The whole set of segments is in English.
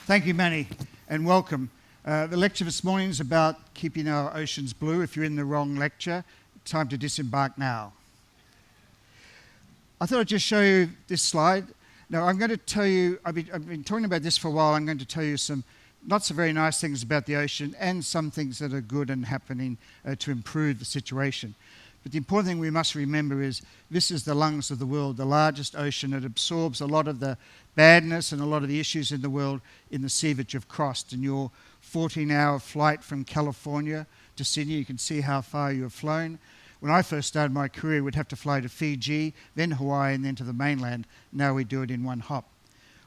Thank you, Manny, and welcome. The lecture this morning is about keeping our oceans blue. If you're in the wrong lecture, time to disembark now. I thought I'd just show you this slide. Now, I'm going to tell you, I've been talking about this for a while. I'm going to tell you some not so very nice things about the ocean and some things that are good and happening to improve the situation. But the important thing we must remember is this is the lungs of the world, the largest ocean. It absorbs a lot of the badness and a lot of the issues in the world in the sea that you've crossed. In your 14-hour flight from California to Sydney, you can see how far you have flown. When I first started my career, we'd have to fly to Fiji, then Hawaii, and then to the mainland. Now we do it in one hop.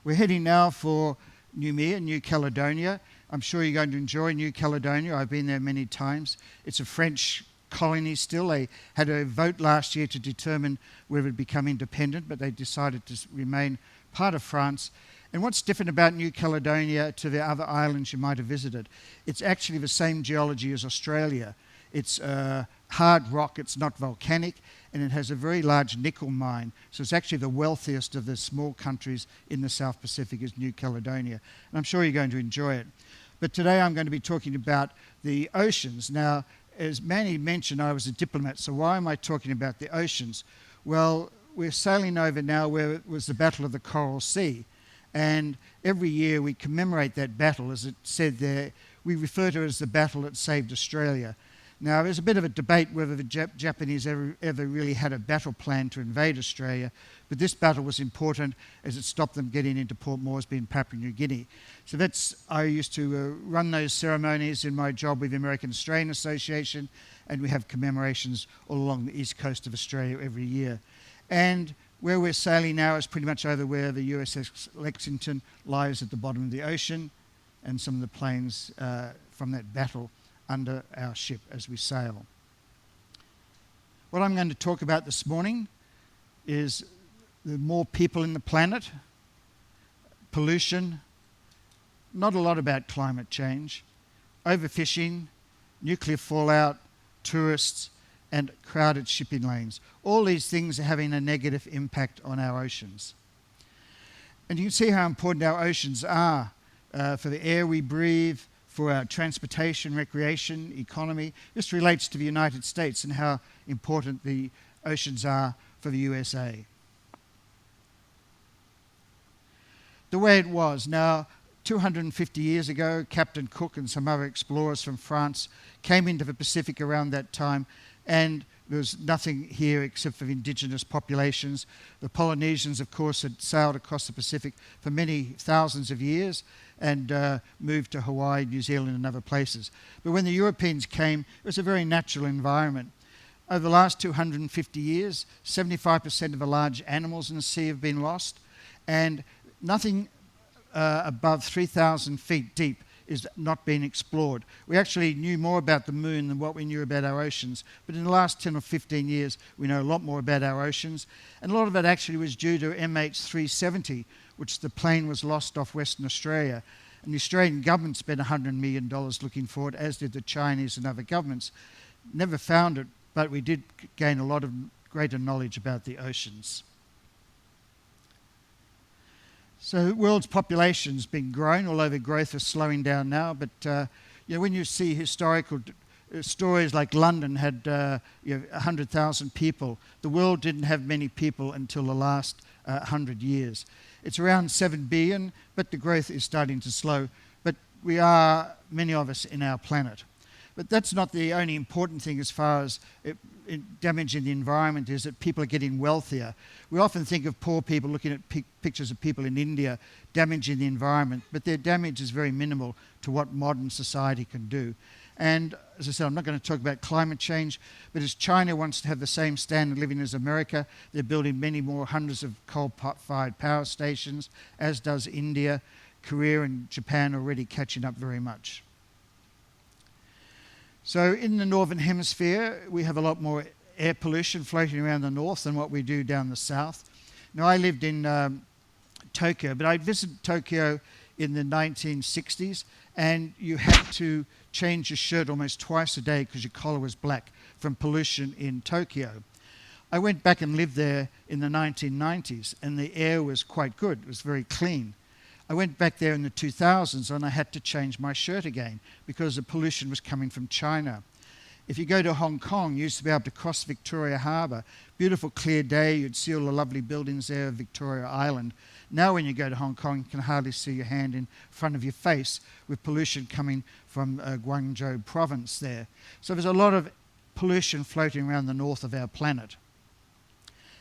We're heading now for Noumea, New Caledonia. I'm sure you're going to enjoy New Caledonia. I've been there many times. It's a French colony still. They had a vote last year to determine whether it would become independent, but they decided to remain part of France. And what's different about New Caledonia to the other islands you might have visited? It's actually the same geology as Australia. It's hard rock, it's not volcanic, and it has a very large nickel mine. So it's actually the wealthiest of the small countries in the South Pacific is New Caledonia. And I'm sure you're going to enjoy it. But today I'm going to be talking about the oceans. Now, as Manny mentioned, I was a diplomat, so why am I talking about the oceans? Well, we're sailing over now where it was the Battle of the Coral Sea. And every year we commemorate that battle. As it said there, we refer to it as the battle that saved Australia. Now, there's a bit of a debate whether the Japanese ever really had a battle plan to invade Australia, but this battle was important as it stopped them getting into Port Moresby in Papua New Guinea. So I used to run those ceremonies in my job with the American Australian Association, and we have commemorations all along the east coast of Australia every year. And where we're sailing now is pretty much over where the USS Lexington lies at the bottom of the ocean, and some of the planes from that battle under our ship as we sail. What I'm going to talk about this morning is the more people in the planet, pollution, not a lot about climate change, overfishing, nuclear fallout, tourists, and crowded shipping lanes. All these things are having a negative impact on our oceans. And you can see how important our oceans are for the air we breathe, for our transportation, recreation, economy. This relates to the United States and how important the oceans are for the USA. The way it was. Now, 250 years ago, Captain Cook and some other explorers from France came into the Pacific around that time, and there was nothing here except for the indigenous populations. The Polynesians, of course, had sailed across the Pacific for many thousands of years and moved to Hawaii, New Zealand, and other places. But when the Europeans came, it was a very natural environment. Over the last 250 years, 75% of the large animals in the sea have been lost, and nothing above 3,000 feet deep is not being explored. We actually knew more about the moon than what we knew about our oceans, but in the last 10 or 15 years, we know a lot more about our oceans, and a lot of it actually was due to MH370, which the plane was lost off Western Australia. And the Australian government spent $100 million looking for it, as did the Chinese and other governments. Never found it, but we did gain a lot of greater knowledge about the oceans. So the world's population's been growing, although the growth is slowing down now. But when you see historical stories like London had 100,000 people, the world didn't have many people until the last 100 years. It's around 7 billion, but the growth is starting to slow. But we are, many of us, in our planet. But that's not the only important thing as far as damaging the environment is that people are getting wealthier. We often think of poor people looking at pictures of people in India damaging the environment, but their damage is very minimal to what modern society can do. And as I said, I'm not going to talk about climate change, but as China wants to have the same standard of living as America, they're building many more hundreds of coal-fired power stations, as does India. Korea and Japan already catching up very much. So in the Northern Hemisphere, we have a lot more air pollution floating around the north than what we do down the south. Now, I lived in Tokyo, but I visited Tokyo in the 1960s, and you had to change your shirt almost twice a day because your collar was black from pollution in Tokyo. I went back and lived there in the 1990s, and the air was quite good. It was very clean. I went back there in the 2000s and I had to change my shirt again because the pollution was coming from China. If you go to Hong Kong, you used to be able to cross Victoria Harbour. Beautiful clear day, you'd see all the lovely buildings there of Victoria Island. Now when you go to Hong Kong, you can hardly see your hand in front of your face with pollution coming from Guangzhou province there. So there's a lot of pollution floating around the north of our planet.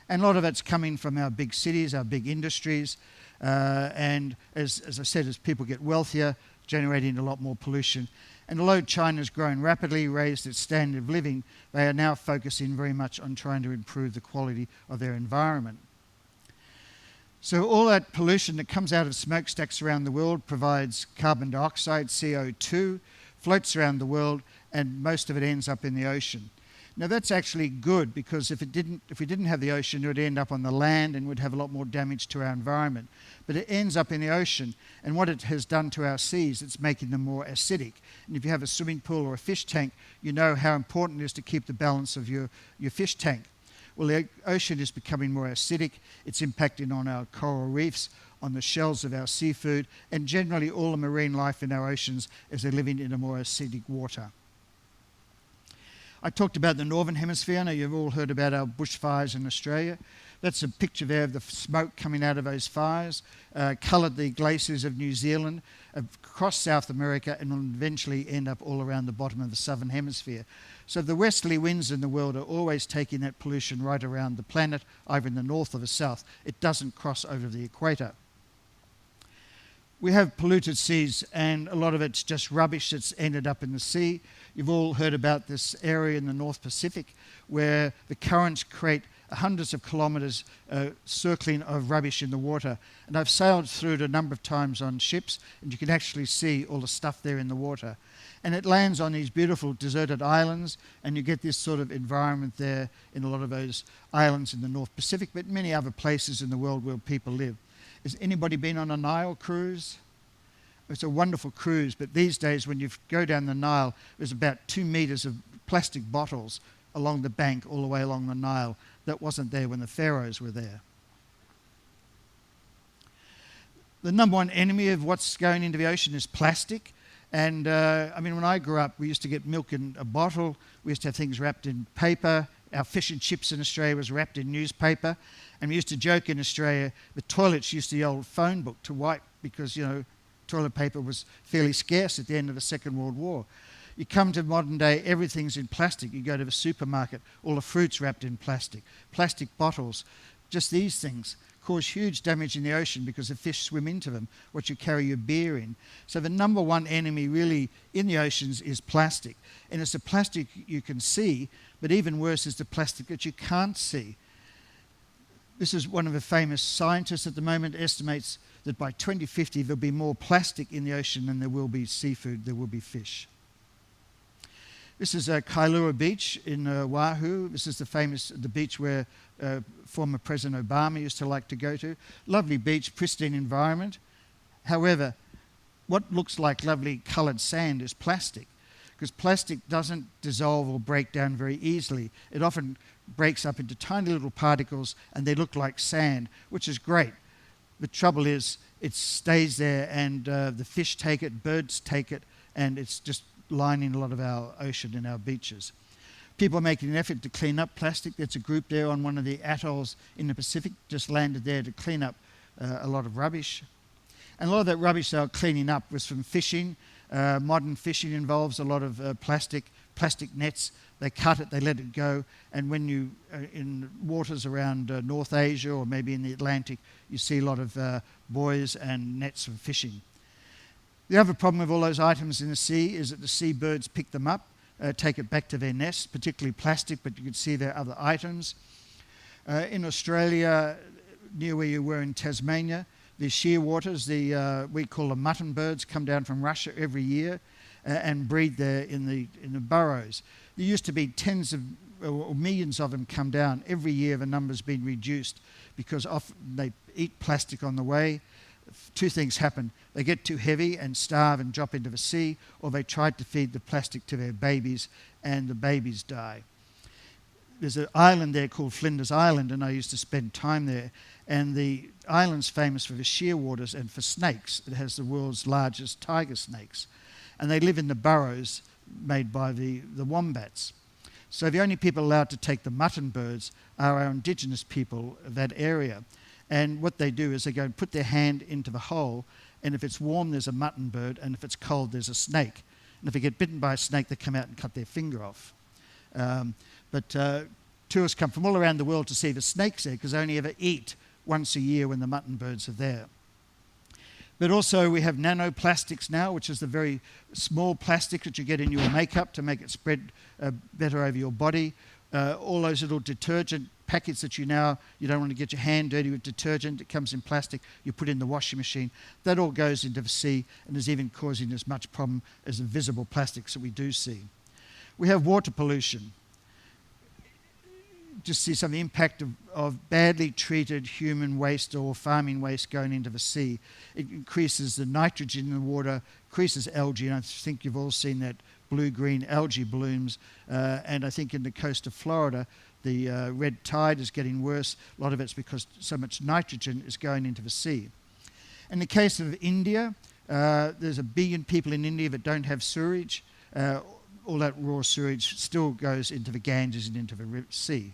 And a lot of it's coming from our big cities, our big industries, and as I said, as people get wealthier, generating a lot more pollution. And although China's grown rapidly, raised its standard of living, they are now focusing very much on trying to improve the quality of their environment. So all that pollution that comes out of smokestacks around the world provides carbon dioxide, CO2, floats around the world, and most of it ends up in the ocean. Now that's actually good, because if we didn't have the ocean, it would end up on the land and would have a lot more damage to our environment. But it ends up in the ocean, and what it has done to our seas, it's making them more acidic. And if you have a swimming pool or a fish tank, you know how important it is to keep the balance of your fish tank. Well, the ocean is becoming more acidic. It's impacting on our coral reefs, on the shells of our seafood, and generally all the marine life in our oceans as they're living in a more acidic water. I talked about the Northern Hemisphere. I know you've all heard about our bushfires in Australia. That's a picture there of the smoke coming out of those fires, coloured the glaciers of New Zealand, across South America, and will eventually end up all around the bottom of the Southern Hemisphere. So the westerly winds in the world are always taking that pollution right around the planet, either in the north or the south. It doesn't cross over the equator. We have polluted seas, and a lot of it's just rubbish that's ended up in the sea. You've all heard about this area in the North Pacific where the currents create hundreds of kilometres circling of rubbish in the water. And I've sailed through it a number of times on ships, and you can actually see all the stuff there in the water. And it lands on these beautiful deserted islands, and you get this sort of environment there in a lot of those islands in the North Pacific, but many other places in the world where people live. Has anybody been on a Nile cruise? It's a wonderful cruise, but these days when you go down the Nile, there's about 2 meters of plastic bottles along the bank all the way along the Nile. That wasn't there when the pharaohs were there. The number one enemy of what's going into the ocean is plastic. And when I grew up, we used to get milk in a bottle. We used to have things wrapped in paper. Our fish and chips in Australia was wrapped in newspaper. And we used to joke in Australia, the toilets used the old phone book to wipe because, toilet paper was fairly scarce at the end of the Second World War. You come to modern day, everything's in plastic. You go to the supermarket, all the fruit's wrapped in plastic. Plastic bottles, just these things cause huge damage in the ocean because the fish swim into them, what you carry your beer in. So the number one enemy really in the oceans is plastic. And it's the plastic you can see, but even worse is the plastic that you can't see. This is one of the famous scientists at the moment estimates that by 2050 there'll be more plastic in the ocean than there will be seafood, there will be fish. This is Kailua Beach in Oahu. This is the beach where former President Obama used to like to go to. Lovely beach, pristine environment. However, what looks like lovely coloured sand is plastic, because plastic doesn't dissolve or break down very easily. It often breaks up into tiny little particles and they look like sand, which is great. The trouble is it stays there, and the fish take it, birds take it, and it's just lining a lot of our ocean and our beaches. People are making an effort to clean up plastic. There's a group there on one of the atolls in the Pacific, just landed there to clean up a lot of rubbish. And a lot of that rubbish they were cleaning up was from fishing. Modern fishing involves a lot of plastic nets. They cut it, they let it go, and when you in waters around North Asia or maybe in the Atlantic, you see a lot of buoys and nets for fishing. The other problem with all those items in the sea is that the seabirds pick them up, take it back to their nests, particularly plastic, but you can see there are other items. In Australia, near where you were in Tasmania, the shearwaters, we call them mutton birds, come down from Russia every year and breed there in the burrows. There used to be tens of or millions of them come down. Every year the number's been reduced because often they eat plastic on the way. Two things happen. They get too heavy and starve and drop into the sea, or they try to feed the plastic to their babies and the babies die. there's an island there called Flinders Island, and I used to spend time there. And the island's famous for the shearwaters and for snakes. It has the world's largest tiger snakes. And they live in the burrows made by the wombats. So the only people allowed to take the mutton birds are our indigenous people of that area. And what they do is they go and put their hand into the hole, and if it's warm, there's a mutton bird, and if it's cold, there's a snake. And if they get bitten by a snake, they come out and cut their finger off. But tourists come from all around the world to see the snakes there because they only ever eat once a year when the mutton birds are there. But also we have nanoplastics now, which is the very small plastic that you get in your makeup to make it spread better over your body. All those little detergent packets that you don't want to get your hand dirty with detergent. It comes in plastic. You put it in the washing machine. That all goes into the sea and is even causing as much problem as the visible plastics that we do see. We have water pollution. Just see some of the impact of badly treated human waste or farming waste going into the sea. It increases the nitrogen in the water, increases algae, and I think you've all seen that blue-green algae blooms. And I think in the coast of Florida, the red tide is getting worse. A lot of it's because so much nitrogen is going into the sea. In the case of India, there's 1 billion people in India that don't have sewage. All that raw sewage still goes into the Ganges and into the sea.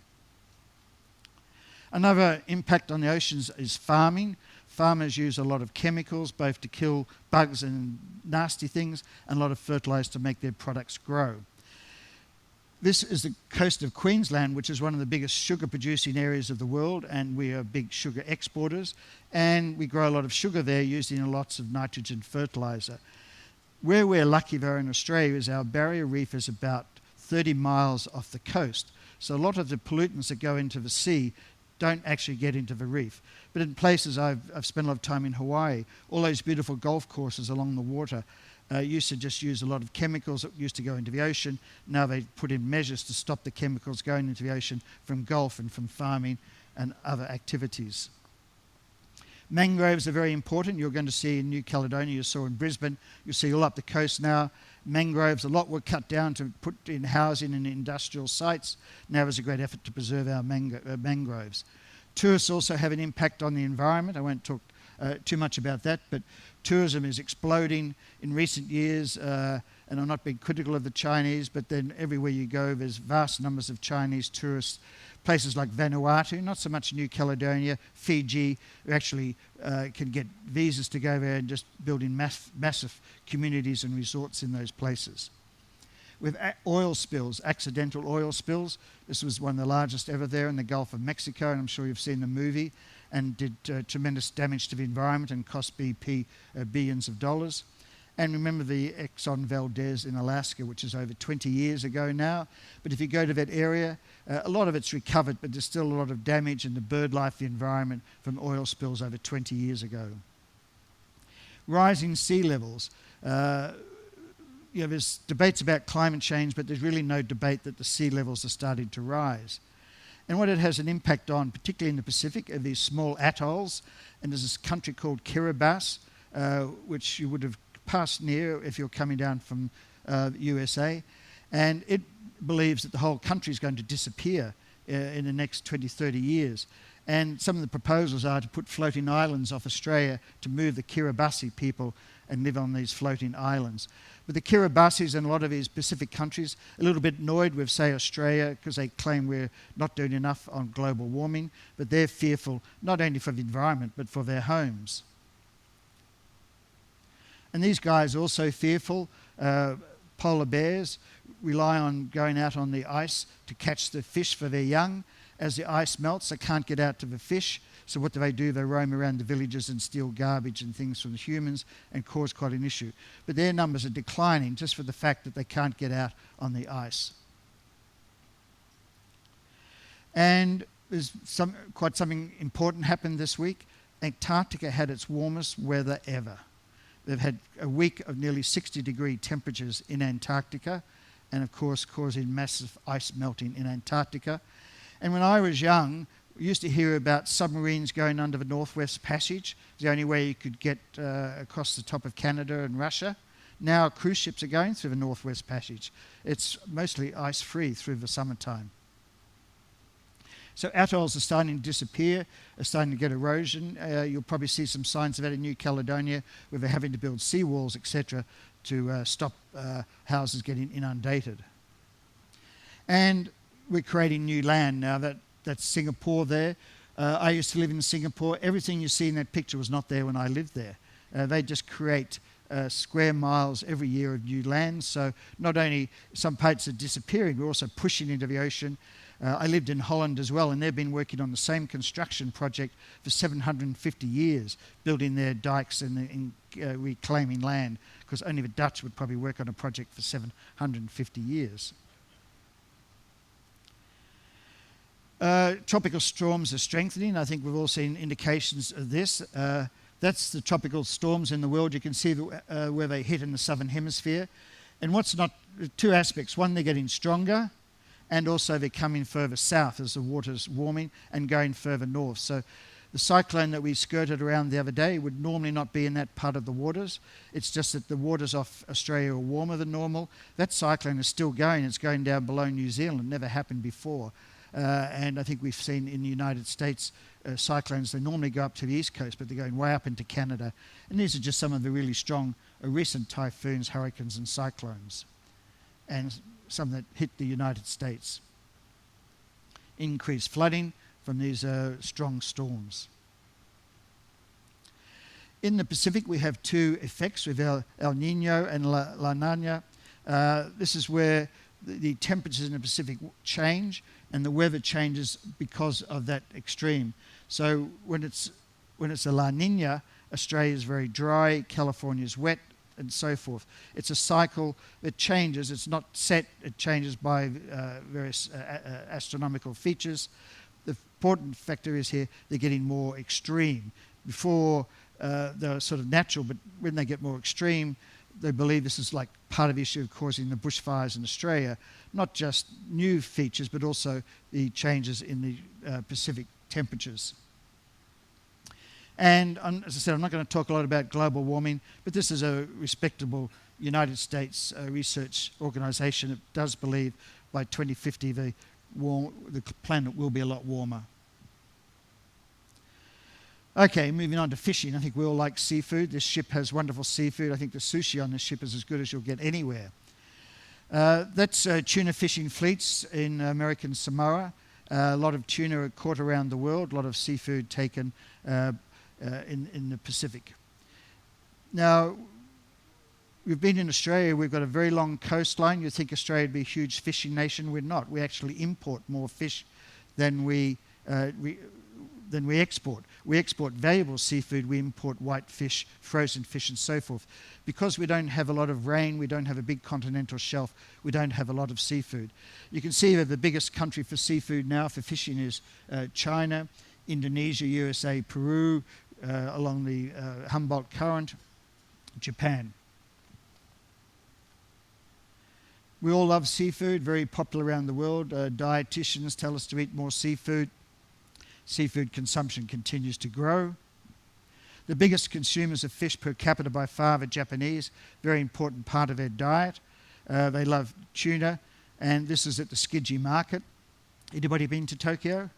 Another impact on the oceans is farming. Farmers use a lot of chemicals, both to kill bugs and nasty things, and a lot of fertilizer to make their products grow. This is the coast of Queensland, which is one of the biggest sugar producing areas of the world, and we are big sugar exporters, and we grow a lot of sugar there using lots of nitrogen fertilizer. Where we're lucky though in Australia is our barrier reef is about 30 miles off the coast. So a lot of the pollutants that go into the sea don't actually get into the reef. But in places, I've spent a lot of time in Hawaii, all those beautiful golf courses along the water used to just use a lot of chemicals that used to go into the ocean. Now they put in measures to stop the chemicals going into the ocean from golf and from farming and other activities. Mangroves are very important. You're going to see in New Caledonia, you saw in Brisbane, you'll see all up the coast now. Mangroves, a lot were cut down to put in housing and industrial sites. Now there's a great effort to preserve our mangroves. Tourists also have an impact on the environment. I won't talk too much about that, but tourism is exploding in recent years, and I'm not being critical of the Chinese, but then everywhere you go, there's vast numbers of Chinese tourists. Places like Vanuatu, not so much New Caledonia, Fiji, who actually can get visas to go there and just build in massive communities and resorts in those places. With oil spills, accidental oil spills, this was one of the largest ever there in the Gulf of Mexico, and I'm sure you've seen the movie, and did tremendous damage to the environment and cost BP billions of dollars. And remember the Exxon Valdez in Alaska, which is over 20 years ago now. But if you go to that area, a lot of it's recovered, but there's still a lot of damage in the bird life, the environment from oil spills over 20 years ago. Rising sea levels. There's debates about climate change, but there's really no debate that the sea levels are starting to rise. And what it has an impact on, particularly in the Pacific, are these small atolls. And there's this country called Kiribati, which you would have passed near if you're coming down from the USA, and it believes that the whole country is going to disappear in the next 20, 30 years. And some of the proposals are to put floating islands off Australia to move the Kiribati people and live on these floating islands. But the Kiribatis and a lot of these Pacific countries are a little bit annoyed with, say, Australia, because they claim we're not doing enough on global warming, but they're fearful not only for the environment, but for their homes. And these guys are also fearful. Polar bears rely on going out on the ice to catch the fish for their young. As the ice melts, they can't get out to the fish. So what do? They roam around the villages and steal garbage and things from the humans and cause quite an issue. But their numbers are declining just for the fact that they can't get out on the ice. And there's something important happened this week. Antarctica had its warmest weather ever. They've had a week of nearly 60-degree temperatures in Antarctica, and of course causing massive ice melting in Antarctica. And when I was young, we used to hear about submarines going under the Northwest Passage. It's the only way you could get across the top of Canada and Russia. Now cruise ships are going through the Northwest Passage. It's mostly ice-free through the summertime. So atolls are starting to disappear, are starting to get erosion. You'll probably see some signs of that in New Caledonia, where they're having to build seawalls, etc., to stop houses getting inundated. And we're creating new land now. That's Singapore there. I used to live in Singapore. Everything you see in that picture was not there when I lived there. They just create square miles every year of new land. So not only some parts are disappearing, we're also pushing into the ocean. I lived in Holland as well, and they've been working on the same construction project for 750 years, building their dikes and reclaiming land, because only the Dutch would probably work on a project for 750 years. Tropical storms are strengthening. I think we've all seen indications of this. That's the tropical storms in the world. You can see where they hit in the southern hemisphere. And two aspects. One, they're getting stronger, and also they're coming further south as the water's warming and going further north. So the cyclone that we skirted around the other day would normally not be in that part of the waters. It's just that the waters off Australia are warmer than normal. That cyclone is still going. It's going down below New Zealand. It never happened before. And I think we've seen in the United States cyclones, they normally go up to the east coast, but they're going way up into Canada. And these are just some of the really strong recent typhoons, hurricanes and cyclones, and some that hit the United States. Increased flooding from these strong storms. In the Pacific, we have two effects with El Nino and La Nina. This is where the temperatures in the Pacific change and the weather changes because of that extreme. So when it's a La Nina, Australia is very dry, California is wet, and so forth. It's a cycle that changes. It's not set. It changes by various astronomical features. The important factor is here they're getting more extreme. Before they're sort of natural, but when they get more extreme, they believe this is like part of the issue of causing the bushfires in Australia, not just new features, but also the changes in the Pacific temperatures. And as I said, I'm not going to talk a lot about global warming, but this is a respectable United States research organization that does believe by 2050 the planet will be a lot warmer. Okay, moving on to fishing. I think we all like seafood. This ship has wonderful seafood. I think the sushi on this ship is as good as you'll get anywhere. That's tuna fishing fleets in American Samoa. A lot of tuna are caught around the world, a lot of seafood taken in the Pacific. Now, we've been in Australia. We've got a very long coastline. You'd think Australia would be a huge fishing nation. We're not. We actually import more fish than we export. We export valuable seafood, we import white fish, frozen fish and so forth. Because we don't have a lot of rain, we don't have a big continental shelf, we don't have a lot of seafood. You can see that the biggest country for seafood now for fishing is China, Indonesia, USA, Peru, along the Humboldt Current, Japan. We all love seafood, very popular around the world. Dietitians tell us to eat more seafood. Seafood consumption continues to grow. The biggest consumers of fish per capita by far are Japanese, very important part of their diet. They love tuna, and this is at the Tsukiji market. Anybody been to Tokyo?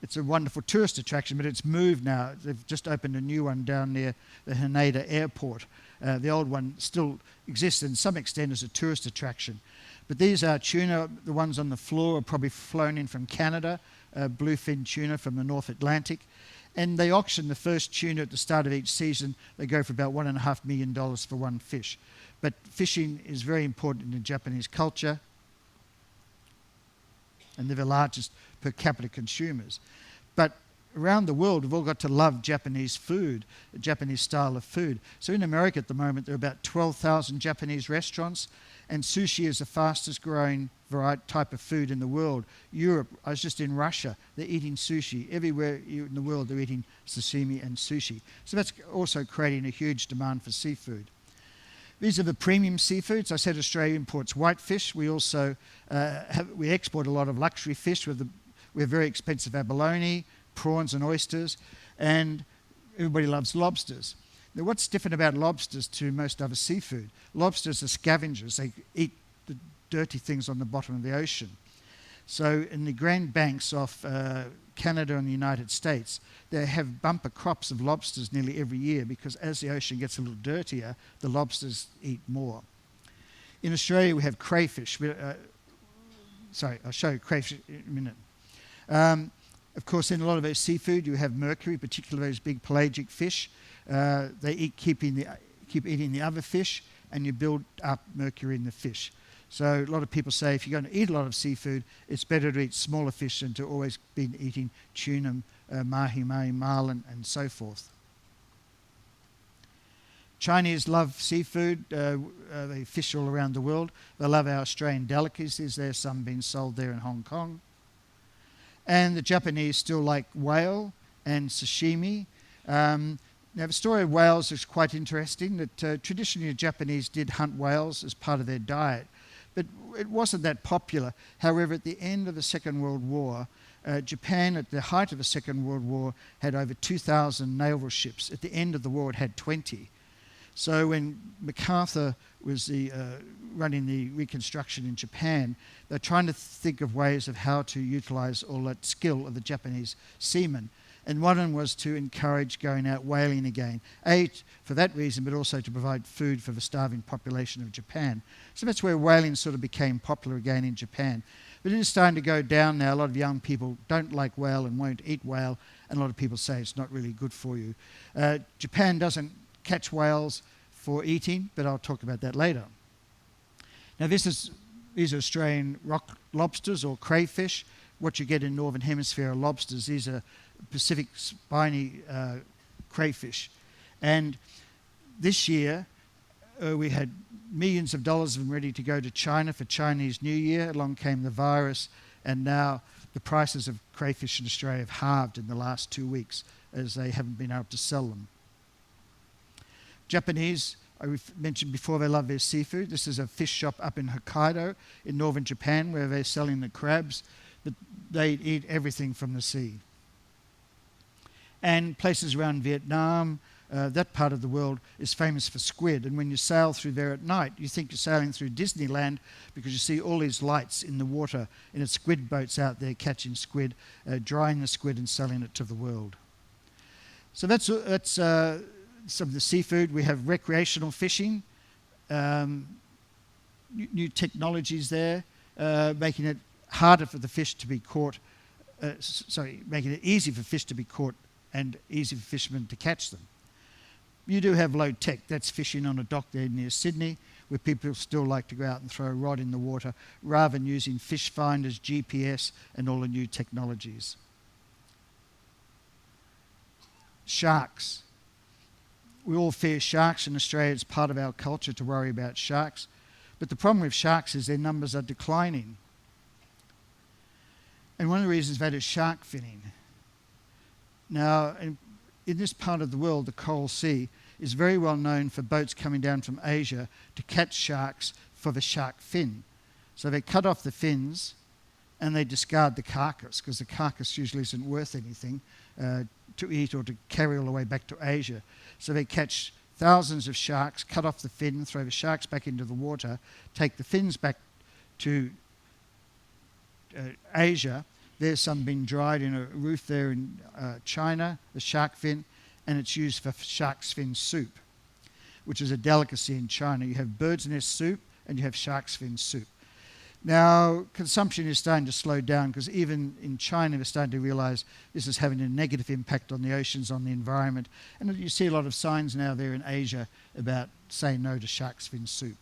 It's a wonderful tourist attraction, but it's moved now. They've just opened a new one down near the Haneda airport. The old one still exists in some extent as a tourist attraction. But these are tuna. The ones on the floor are probably flown in from Canada, bluefin tuna from the North Atlantic. And they auction the first tuna at the start of each season. They go for about $1.5 million for one fish. But fishing is very important in Japanese culture, and they're the largest per capita consumers. But around the world, we've all got to love Japanese food, a Japanese style of food. So in America at the moment, there are about 12,000 Japanese restaurants, and sushi is the fastest growing type of food in the world. Europe, I was just in Russia, they're eating sushi. Everywhere in the world, they're eating sashimi and sushi. So that's also creating a huge demand for seafood. These are the premium seafoods. I said Australia imports white fish. We also we export a lot of luxury fish. We have very expensive abalone, prawns and oysters, and everybody loves lobsters. Now, what's different about lobsters to most other seafood? Lobsters are scavengers. They eat the dirty things on the bottom of the ocean. So in the Grand Banks off Canada and the United States, they have bumper crops of lobsters nearly every year because as the ocean gets a little dirtier, the lobsters eat more. In Australia, we have crayfish. I'll show you crayfish in a minute. Of course, in a lot of those seafood, you have mercury, particularly those big pelagic fish. They keep eating the other fish, and you build up mercury in the fish. So a lot of people say if you're going to eat a lot of seafood, it's better to eat smaller fish than to always be eating tuna, mahi-mahi, marlin, and so forth. Chinese love seafood. They fish all around the world. They love our Australian delicacies. There's some being sold there in Hong Kong. And the Japanese still like whale and sashimi. Now, the story of whales is quite interesting. That traditionally the Japanese did hunt whales as part of their diet, but it wasn't that popular. However, at the end of the Second World War, Japan, at the height of the Second World War, had over 2,000 naval ships. At the end of the war, it had 20. So when MacArthur was running the reconstruction in Japan, they're trying to think of ways of how to utilize all that skill of the Japanese seamen. And one of them was to encourage going out whaling again, for that reason, but also to provide food for the starving population of Japan. So that's where whaling sort of became popular again in Japan. But it is starting to go down now. A lot of young people don't like whale and won't eat whale, and a lot of people say it's not really good for you. Japan doesn't catch whales for eating, but I'll talk about that later. Now these are Australian rock lobsters or crayfish. What you get in Northern Hemisphere are lobsters. These are Pacific spiny crayfish. And this year we had millions of dollars of them ready to go to China for Chinese New Year. Along came the virus, and now the prices of crayfish in Australia have halved in the last 2 weeks as they haven't been able to sell them. Japanese, I mentioned before, they love their seafood. This is a fish shop up in Hokkaido in northern Japan where they're selling the crabs, but they eat everything from the sea. And places around Vietnam, that part of the world is famous for squid. And when you sail through there at night, you think you're sailing through Disneyland because you see all these lights in the water and it's squid boats out there catching squid, drying the squid and selling it to the world. So that's some of the seafood. We have recreational fishing, new technologies there, making it harder for the fish to be caught, making it easy for fish to be caught and easy for fishermen to catch them. You do have low tech. That's fishing on a dock there near Sydney, where people still like to go out and throw a rod in the water rather than using fish finders, GPS, and all the new technologies. Sharks. We all fear sharks in Australia. It's part of our culture to worry about sharks. But the problem with sharks is their numbers are declining. And one of the reasons for that is shark finning. Now, in this part of the world, the Coral Sea is very well known for boats coming down from Asia to catch sharks for the shark fin. So they cut off the fins and they discard the carcass because the carcass usually isn't worth anything to eat or to carry all the way back to Asia. So they catch thousands of sharks, cut off the fin, throw the sharks back into the water, take the fins back to Asia. There's some being dried in a roof there in China, the shark fin, and it's used for shark's fin soup, which is a delicacy in China. You have bird's nest soup and you have shark's fin soup. Now, consumption is starting to slow down because even in China, they're starting to realize this is having a negative impact on the oceans, on the environment. And you see a lot of signs now there in Asia about saying no to shark's fin soup.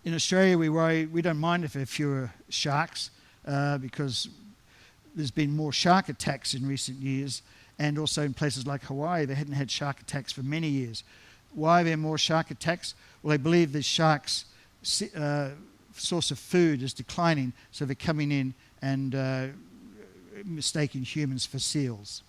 In Australia, we don't mind if there are fewer sharks because there's been more shark attacks in recent years, and also in places like Hawaii, they hadn't had shark attacks for many years. Why are there more shark attacks? Well, they believe the sharks' source of food is declining, so they're coming in and mistaking humans for seals.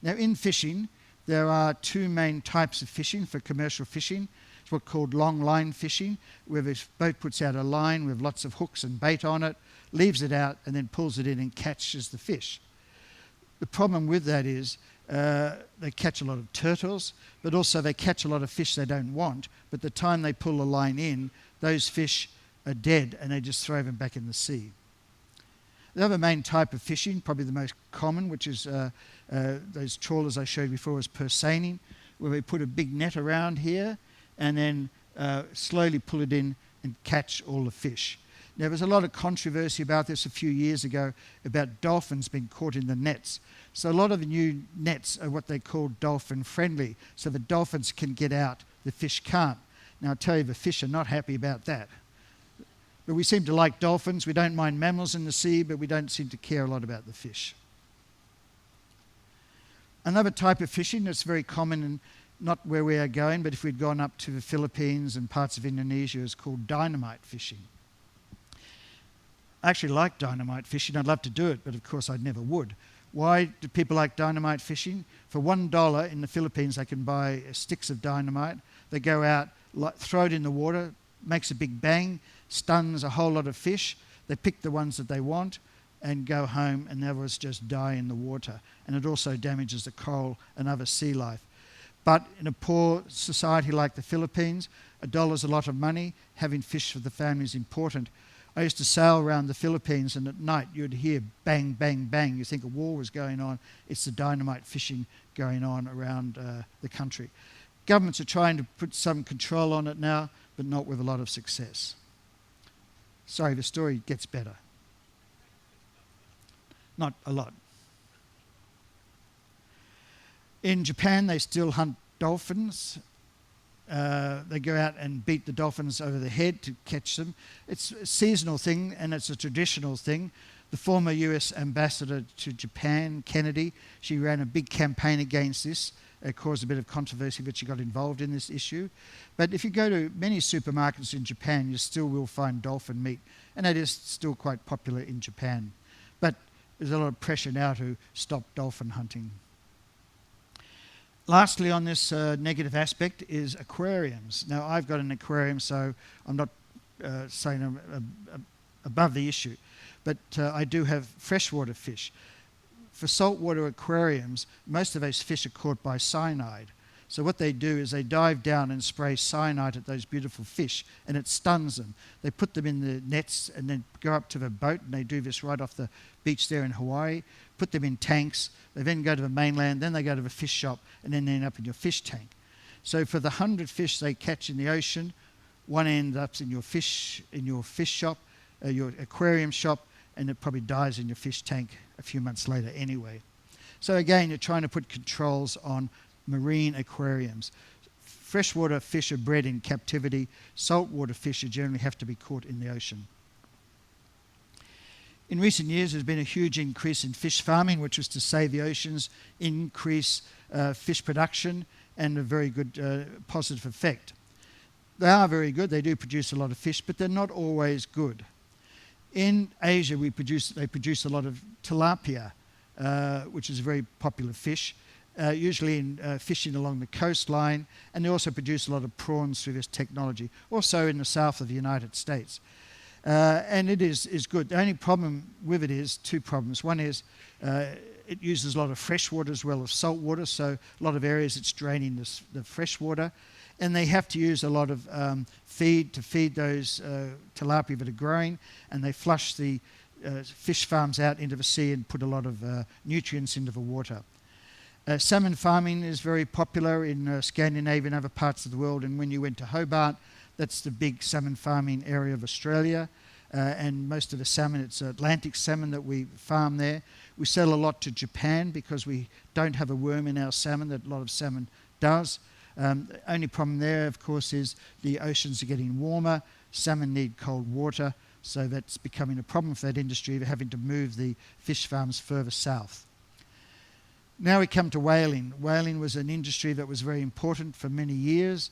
Now, in fishing, there are two main types of fishing for commercial fishing. It's what's called long line fishing, where the boat puts out a line with lots of hooks and bait on it, leaves it out, and then pulls it in and catches the fish. The problem with that is they catch a lot of turtles, but also they catch a lot of fish they don't want. But the time they pull the line in, those fish are dead, and they just throw them back in the sea. The other main type of fishing, probably the most common, which is those trawlers I showed before, is purseinin, where we put a big net around here and then slowly pull it in and catch all the fish. Now, there was a lot of controversy about this a few years ago about dolphins being caught in the nets. So a lot of the new nets are what they call dolphin friendly, so the dolphins can get out, the fish can't. Now, I'll tell you, the fish are not happy about that. But we seem to like dolphins. We don't mind mammals in the sea, but we don't seem to care a lot about the fish. Another type of fishing that's very common, and not where we are going, but if we'd gone up to the Philippines and parts of Indonesia, is called dynamite fishing. I actually like dynamite fishing. I'd love to do it, but of course I never would. Why do people like dynamite fishing? For $1 in the Philippines, they can buy sticks of dynamite. They go out, throw it in the water, makes a big bang, stuns a whole lot of fish. They pick the ones that they want and go home, and the others just die in the water. And it also damages the coral and other sea life. But in a poor society like the Philippines, $1 is a lot of money. Having fish for the family is important. I used to sail around the Philippines, and at night you'd hear bang, bang, bang. You think a war was going on. It's the dynamite fishing going on around the country. Governments are trying to put some control on it now, but not with a lot of success. Sorry, the story gets better. Not a lot. In Japan, they still hunt dolphins. They go out and beat the dolphins over the head to catch them. It's a seasonal thing, and it's a traditional thing. The former US ambassador to Japan, Kennedy, she ran a big campaign against this. It caused a bit of controversy, but she got involved in this issue. But if you go to many supermarkets in Japan, you still will find dolphin meat, and that is still quite popular in Japan. But there's a lot of pressure now to stop dolphin hunting. Lastly, on this negative aspect is aquariums. Now, I've got an aquarium, so I'm not saying I'm above the issue, but I do have freshwater fish. For saltwater aquariums, most of those fish are caught by cyanide. So what they do is they dive down and spray cyanide at those beautiful fish, and it stuns them. They put them in the nets and then go up to the boat, and they do this right off the beach there in Hawaii, put them in tanks. They then go to the mainland, then they go to the fish shop, and then they end up in your fish tank. So for the 100 fish they catch in the ocean, one ends up in your fish shop, your aquarium shop, and it probably dies in your fish tank a few months later anyway. So again, you're trying to put controls on marine aquariums. Freshwater fish are bred in captivity. Saltwater fish generally have to be caught in the ocean. In recent years, there's been a huge increase in fish farming, which was to save the oceans, increase fish production, and a very good positive effect. They are very good. They do produce a lot of fish, but they're not always good. In Asia, they produce a lot of tilapia, which is a very popular fish, usually in fishing along the coastline, and they also produce a lot of prawns through this technology, also in the south of the United States. And it is good. The only problem with it is two problems. One is it uses a lot of fresh water as well as salt water, so a lot of areas it's draining the fresh water. And they have to use a lot of feed to feed those tilapia that are growing, and they flush the fish farms out into the sea and put a lot of nutrients into the water. Salmon farming is very popular in Scandinavia and other parts of the world, and when you went to Hobart, that's the big salmon farming area of Australia, and most of the salmon, it's Atlantic salmon that we farm there. We sell a lot to Japan because we don't have a worm in our salmon that a lot of salmon does. The only problem there, of course, is the oceans are getting warmer. Salmon need cold water, so that's becoming a problem for that industry. They're having to move the fish farms further south. Now we come to whaling. Whaling was an industry that was very important for many years.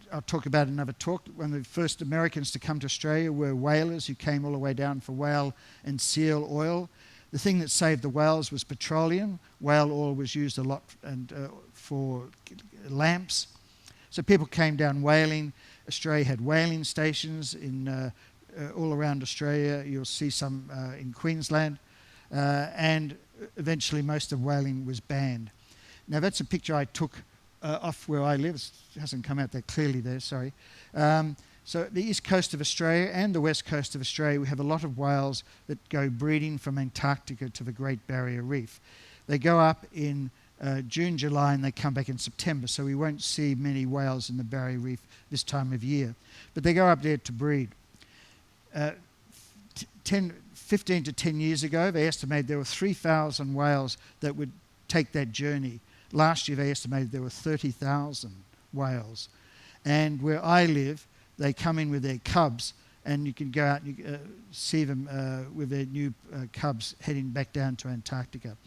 I'll talk about another talk. One of the first Americans to come to Australia were whalers who came all the way down for whale and seal oil. The thing that saved the whales was petroleum. Whale oil was used a lot for lamps. So people came down whaling. Australia had whaling stations in all around Australia. You'll see some in Queensland. And eventually most of whaling was banned. Now that's a picture I took off where I live. It hasn't come out that clearly there, sorry. So the east coast of Australia and the west coast of Australia, we have a lot of whales that go breeding from Antarctica to the Great Barrier Reef. They go up in June, July, and they come back in September, so we won't see many whales in the Barrier Reef this time of year. But they go up there to breed. 15 to 10 years ago, they estimated there were 3,000 whales that would take that journey. Last year, they estimated there were 30,000 whales. And where I live, they come in with their cubs, and you can go out and see them with their new cubs heading back down to Antarctica.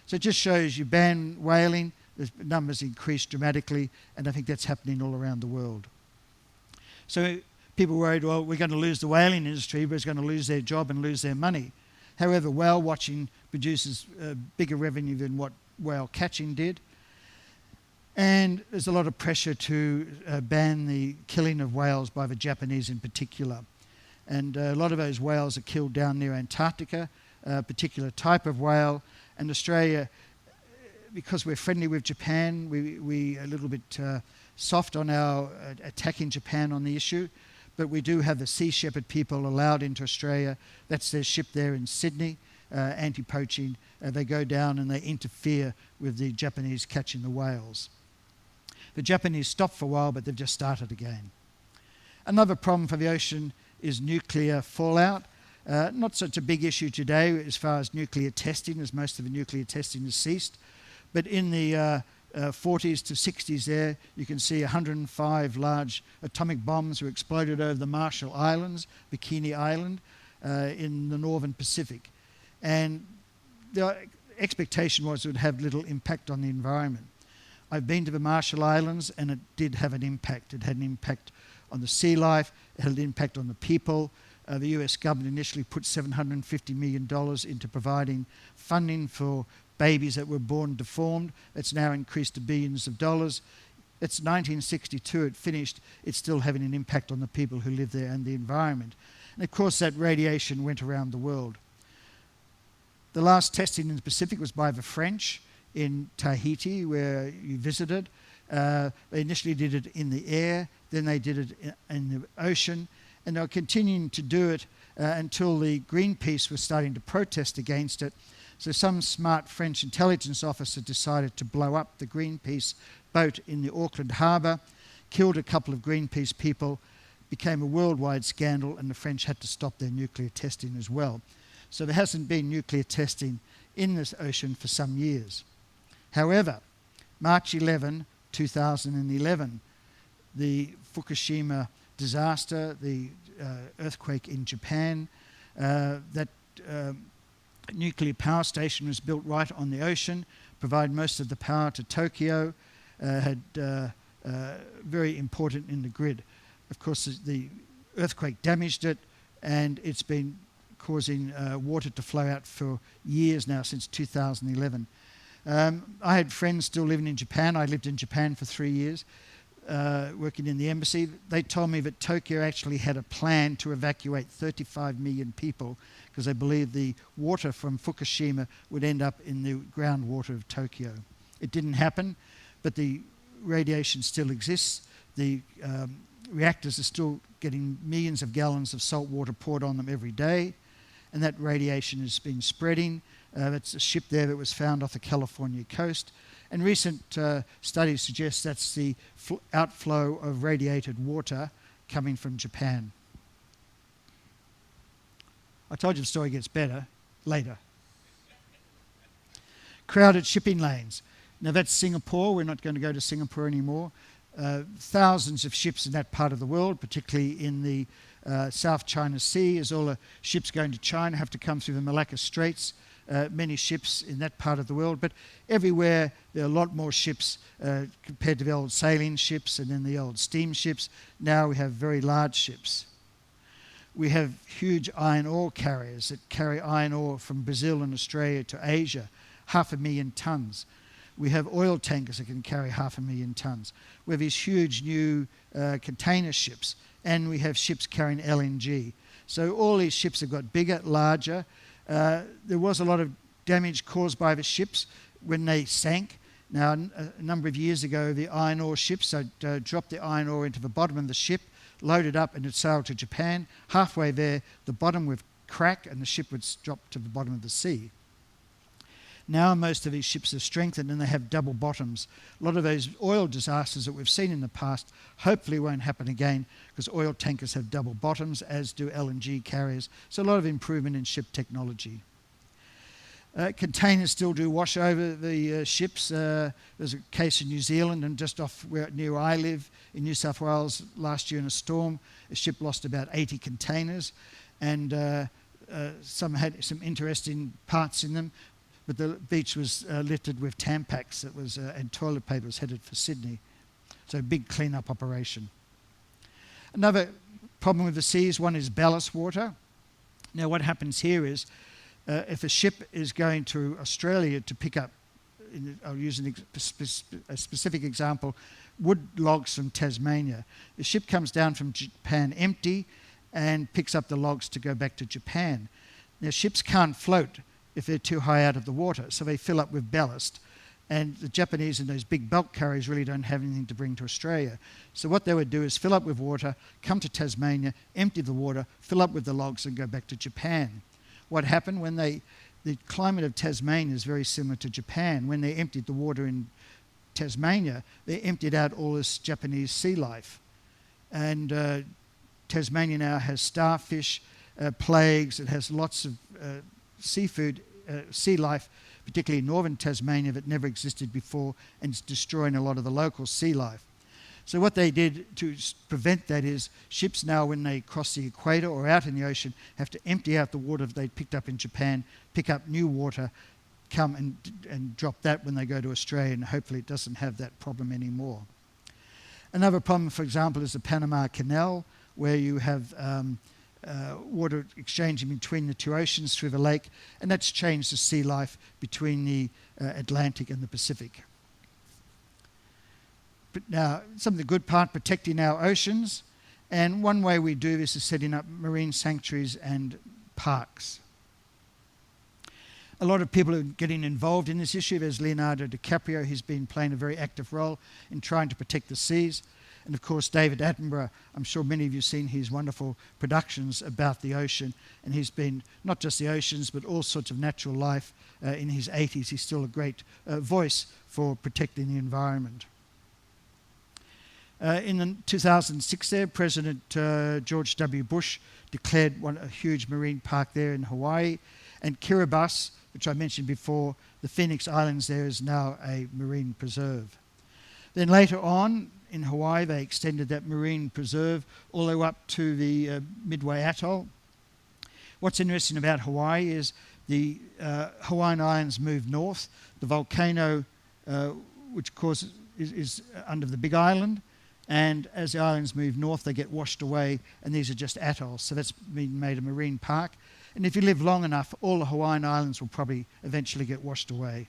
So it just shows you ban whaling, the numbers increase dramatically, and I think that's happening all around the world. So people are worried, well, we're going to lose the whaling industry, but it's going to lose their job and lose their money. However, whale watching produces bigger revenue than what whale catching did. And there's a lot of pressure to ban the killing of whales by the Japanese in particular. And a lot of those whales are killed down near Antarctica, a particular type of whale. And Australia, because we're friendly with Japan, we a little bit soft on our attacking Japan on the issue. But we do have the Sea Shepherd people allowed into Australia. That's their ship there in Sydney, anti-poaching. They go down and they interfere with the Japanese catching the whales. The Japanese stopped for a while, but they've just started again. Another problem for the ocean is nuclear fallout. Not such a big issue today as far as nuclear testing, as most of the nuclear testing has ceased. But in the 40s to 60s there, you can see 105 large atomic bombs were exploded over the Marshall Islands, Bikini Island, in the northern Pacific. And the expectation was it would have little impact on the environment. I've been to the Marshall Islands, and it did have an impact. It had an impact on the sea life. It had an impact on the people. The US government initially put $750 million into providing funding for babies that were born deformed. It's now increased to billions of dollars. It's 1962, it finished. It's still having an impact on the people who live there and the environment. And of course, that radiation went around the world. The last testing in the Pacific was by the French in Tahiti, where you visited. They initially did it in the air, then they did it in the ocean, and they were continuing to do it until the Greenpeace was starting to protest against it. So some smart French intelligence officer decided to blow up the Greenpeace boat in the Auckland harbour, killed a couple of Greenpeace people, became a worldwide scandal, and the French had to stop their nuclear testing as well. So there hasn't been nuclear testing in this ocean for some years. However, March 11, 2011, the Fukushima disaster, the earthquake in Japan, that nuclear power station was built right on the ocean, provided most of the power to Tokyo, had very important in the grid. Of course, the earthquake damaged it, and it's been causing water to flow out for years now, since 2011. I had friends still living in Japan. I lived in Japan for 3 years, working in the embassy. They told me that Tokyo actually had a plan to evacuate 35 million people because they believed the water from Fukushima would end up in the groundwater of Tokyo. It didn't happen, but the radiation still exists. The reactors are still getting millions of gallons of salt water poured on them every day, and that radiation has been spreading. That's a ship there that was found off the California coast. And recent studies suggest that's the outflow of radiated water coming from Japan. I told you the story gets better later. Crowded shipping lanes. Now that's Singapore. We're not going to go to Singapore anymore. Thousands of ships in that part of the world, particularly in the South China Sea, as all the ships going to China have to come through the Malacca Straits. Many ships in that part of the world, but everywhere there are a lot more ships compared to the old sailing ships and then the old steamships. Now we have very large ships. We have huge iron ore carriers that carry iron ore from Brazil and Australia to Asia, 500,000 tons. We have oil tankers that can carry 500,000 tons. We have these huge new container ships, and we have ships carrying LNG. So all these ships have got bigger, larger. There was a lot of damage caused by the ships when they sank. Now, a number of years ago, the iron ore ships had dropped the iron ore into the bottom of the ship, loaded up and it sailed to Japan. Halfway there, the bottom would crack and the ship would drop to the bottom of the sea. Now most of these ships have strengthened and they have double bottoms. A lot of those oil disasters that we've seen in the past hopefully won't happen again, because oil tankers have double bottoms, as do LNG carriers. So a lot of improvement in ship technology. Containers still do wash over the ships. There's a case in New Zealand and just off near where I live in New South Wales last year in a storm. A ship lost about 80 containers, and some had some interesting parts in them. But the beach was littered with Tampax and toilet paper was headed for Sydney. So a big clean-up operation. Another problem with the seas, one is ballast water. Now what happens here is, if a ship is going to Australia to pick up, I'll use a specific example, wood logs from Tasmania. The ship comes down from Japan empty and picks up the logs to go back to Japan. Now ships can't float if they're too high out of the water, so they fill up with ballast. And the Japanese and those big bulk carriers really don't have anything to bring to Australia. So what they would do is fill up with water, come to Tasmania, empty the water, fill up with the logs and go back to Japan. What happened when the climate of Tasmania is very similar to Japan. When they emptied the water in Tasmania, they emptied out all this Japanese sea life. And Tasmania now has starfish, plagues, it has lots of seafood, sea life, particularly in northern Tasmania, that never existed before, and it's destroying a lot of the local sea life. So what they did to prevent that is ships now, when they cross the equator or out in the ocean, have to empty out the water they'd picked up in Japan, pick up new water, come and drop that when they go to Australia, and hopefully it doesn't have that problem anymore. Another problem, for example, is the Panama Canal, where you have water exchanging between the two oceans through the lake, and that's changed the sea life between the Atlantic and the Pacific. But now, some of the good part, protecting our oceans, and one way we do this is setting up marine sanctuaries and parks. A lot of people are getting involved in this issue. There's Leonardo DiCaprio, he's been playing a very active role in trying to protect the seas. And of course, David Attenborough, I'm sure many of you have seen his wonderful productions about the ocean. And he's been, not just the oceans, but all sorts of natural life. In his 80s, he's still a great voice for protecting the environment. In 2006 there, President George W. Bush declared a huge marine park there in Hawaii. And Kiribati, which I mentioned before, the Phoenix Islands there is now a marine preserve. Then later on, in Hawaii, they extended that marine preserve all the way up to the Midway Atoll. What's interesting about Hawaii is the Hawaiian Islands moved north. The volcano, which of course is under the Big Island, and as the islands move north, they get washed away, and these are just atolls. So that's been made a marine park. And if you live long enough, all the Hawaiian Islands will probably eventually get washed away.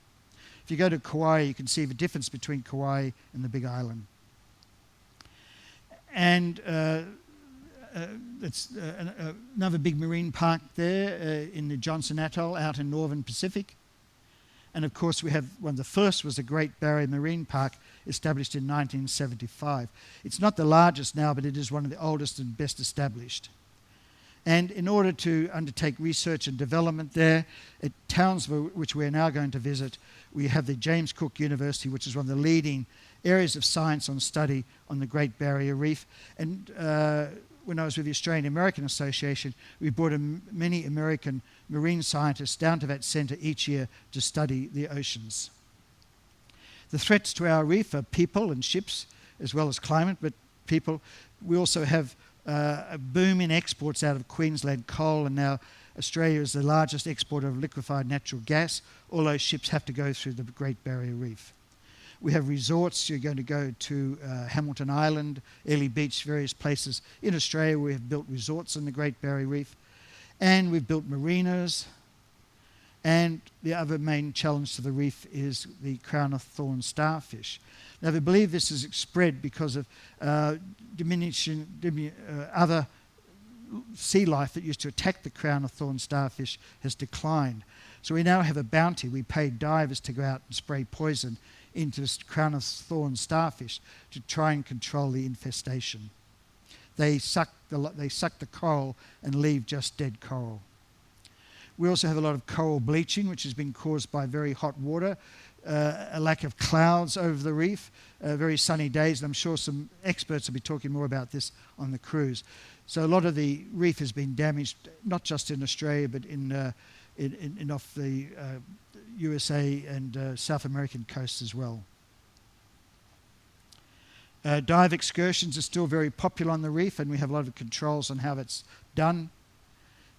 If you go to Kauai, you can see the difference between Kauai and the Big Island. And it's another big marine park there in the Johnson Atoll out in northern Pacific. And of course we have one of the first was the Great Barrier Marine Park, established in 1975. It's not the largest now, but it is one of the oldest and best established. And in order to undertake research and development there, at Townsville, which we're now going to visit, we have the James Cook University, which is one of the leading areas of science on study on the Great Barrier Reef. And when I was with the Australian American Association, we brought many American marine scientists down to that centre each year to study the oceans. The threats to our reef are people and ships, as well as climate, but people. We also have a boom in exports out of Queensland coal, and now Australia is the largest exporter of liquefied natural gas. All those ships have to go through the Great Barrier Reef. We have resorts. You're going to go to Hamilton Island, Airlie Beach, various places in Australia. We have built resorts on the Great Barrier Reef, and we've built marinas. And the other main challenge to the reef is the crown of thorn starfish. Now, they believe this is spread because of diminishing other sea life that used to attack the crown of thorn starfish has declined. So we now have a bounty. We pay divers to go out and spray poison into this crown of thorn starfish to try and control the infestation. they suck the coral and leave just dead coral. We also have a lot of coral bleaching, which has been caused by very hot water, a lack of clouds over the reef, very sunny days, and I'm sure some experts will be talking more about this on the cruise. So a lot of the reef has been damaged, not just in Australia, but in off the USA and South American coasts as well. Dive excursions are still very popular on the reef, and we have a lot of controls on how that's done.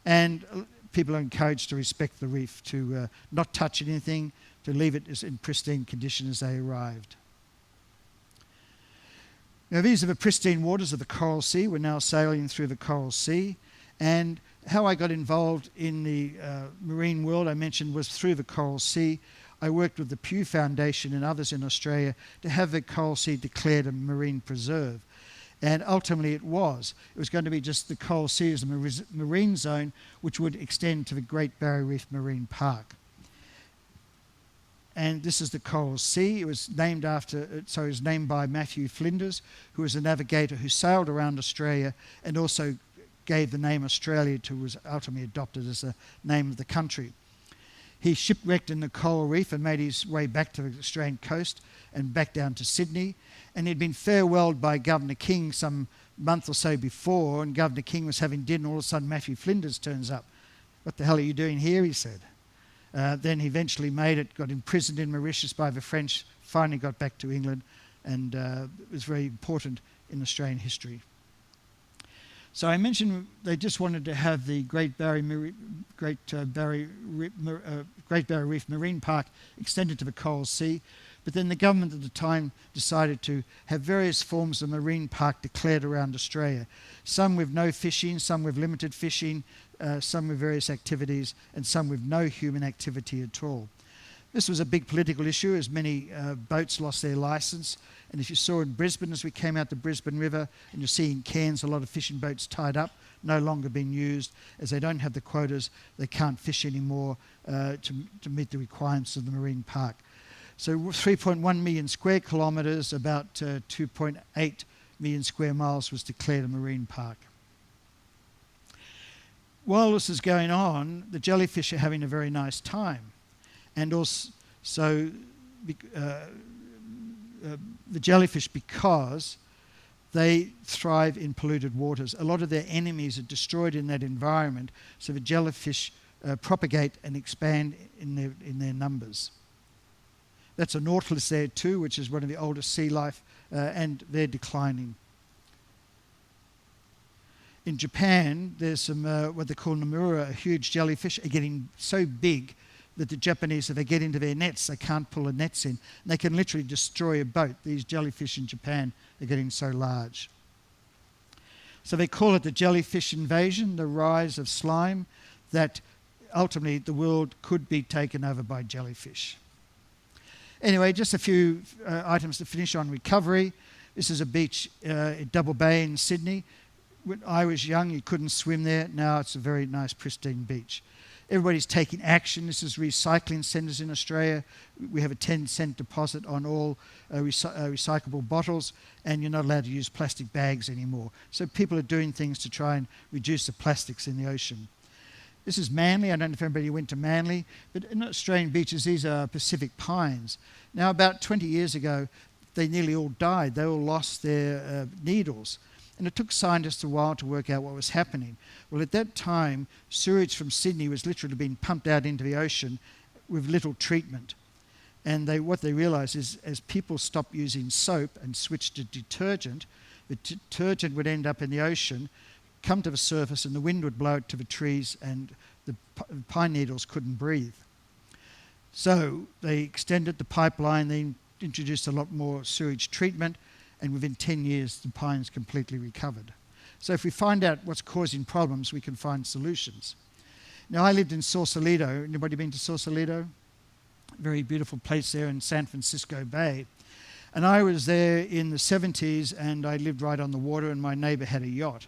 And people are encouraged to respect the reef, to not touch anything, to leave it as in pristine condition as they arrived. Now, these are the pristine waters of the Coral Sea. We're now sailing through the Coral Sea. And how I got involved in the marine world, I mentioned, was through the Coral Sea. I worked with the Pew Foundation and others in Australia to have the Coral Sea declared a marine preserve. And ultimately it was. It was going to be just the Coral Sea as a marine zone, which would extend to the Great Barrier Reef Marine Park. And this is the Coral Sea. It was named by Matthew Flinders, who was a navigator who sailed around Australia and also gave the name Australia to, was ultimately adopted as the name of the country. He shipwrecked in the coral reef and made his way back to the Australian coast and back down to Sydney. And he'd been farewelled by Governor King some month or so before, and Governor King was having dinner, and all of a sudden Matthew Flinders turns up. "What the hell are you doing here?" he said. Then he eventually made it, got imprisoned in Mauritius by the French, finally got back to England, and it was very important in Australian history. So I mentioned they just wanted to have the Great Barrier Reef Marine Park extended to the Coral Sea, but then the government at the time decided to have various forms of marine park declared around Australia, some with no fishing, some with limited fishing, some with various activities, and some with no human activity at all. This was a big political issue as many boats lost their licence. And if you saw in Brisbane, as we came out the Brisbane River, and you see in Cairns a lot of fishing boats tied up, no longer being used, as they don't have the quotas, they can't fish anymore to meet the requirements of the marine park. So 3.1 million square kilometres, about 2.8 million square miles was declared a marine park. While this is going on, the jellyfish are having a very nice time. And also the jellyfish, because they thrive in polluted waters. A lot of their enemies are destroyed in that environment, so the jellyfish propagate and expand in their numbers. That's a nautilus there too, which is one of the oldest sea life, and they're declining. In Japan, there's some what they call Nomura, a huge jellyfish, are getting so big that the Japanese, if they get into their nets, they can't pull the nets in. And they can literally destroy a boat. These jellyfish in Japan are getting so large. So they call it the jellyfish invasion, the rise of slime, that ultimately the world could be taken over by jellyfish. Anyway, just a few items to finish on recovery. This is a beach at Double Bay in Sydney. When I was young, you couldn't swim there. Now it's a very nice, pristine beach. Everybody's taking action. This is recycling centres in Australia. We have a 10-cent deposit on all recyclable bottles, and you're not allowed to use plastic bags anymore. So people are doing things to try and reduce the plastics in the ocean. This is Manly. I don't know if everybody went to Manly, but in Australian beaches, these are Pacific pines. Now, about 20 years ago, they nearly all died. They all lost their needles. And it took scientists a while to work out what was happening. Well, at that time, sewage from Sydney was literally being pumped out into the ocean with little treatment. And what they realised is as people stopped using soap and switched to detergent, the detergent would end up in the ocean, come to the surface, and the wind would blow it to the trees, and the pine needles couldn't breathe. So they extended the pipeline, they introduced a lot more sewage treatment, and within 10 years, the pines completely recovered. So if we find out what's causing problems, we can find solutions. Now, I lived in Sausalito. Anybody been to Sausalito? Very beautiful place there in San Francisco Bay. And I was there in the 70s, and I lived right on the water, and my neighbour had a yacht.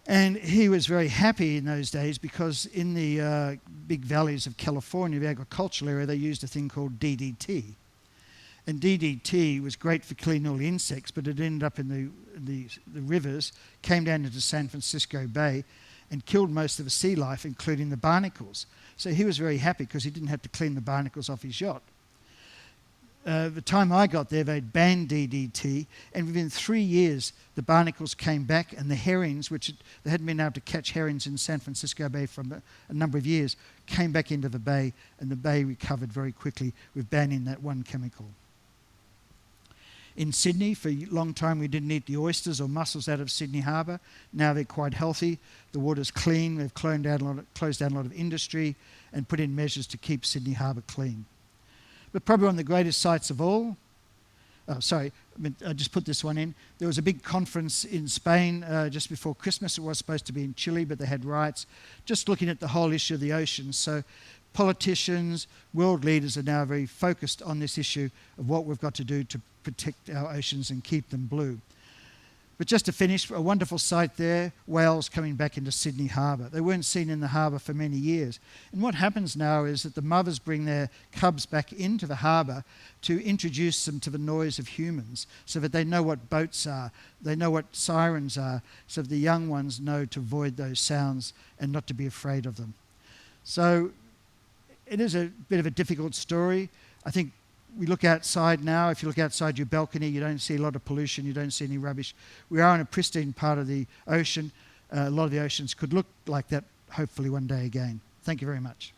And he was very happy in those days because in the big valleys of California, the agricultural area, they used a thing called DDT. And DDT was great for killing all the insects, but it ended up in the rivers, came down into San Francisco Bay, and killed most of the sea life, including the barnacles. So he was very happy because he didn't have to clean the barnacles off his yacht. The time I got there, they'd banned DDT, and within 3 years, the barnacles came back, and the herrings, which they hadn't been able to catch herrings in San Francisco Bay for a number of years, came back into the bay, and the bay recovered very quickly with banning that one chemical. In Sydney, for a long time, we didn't eat the oysters or mussels out of Sydney Harbour. Now they're quite healthy. The water's clean. They've closed down a lot of industry and put in measures to keep Sydney Harbour clean. But probably one of the greatest sights of all, I just put this one in. There was a big conference in Spain just before Christmas. It was supposed to be in Chile, but they had riots, just looking at the whole issue of the oceans. So politicians, world leaders are now very focused on this issue of what we've got to do to protect our oceans and keep them blue. But just to finish, a wonderful sight there, whales coming back into Sydney Harbour. They weren't seen in the harbour for many years. And what happens now is that the mothers bring their cubs back into the harbour to introduce them to the noise of humans so that they know what boats are, they know what sirens are, so that the young ones know to avoid those sounds and not to be afraid of them. So it is a bit of a difficult story. I think we look outside now. If you look outside your balcony, you don't see a lot of pollution, you don't see any rubbish. We are in a pristine part of the ocean. A lot of the oceans could look like that, hopefully one day again. Thank you very much.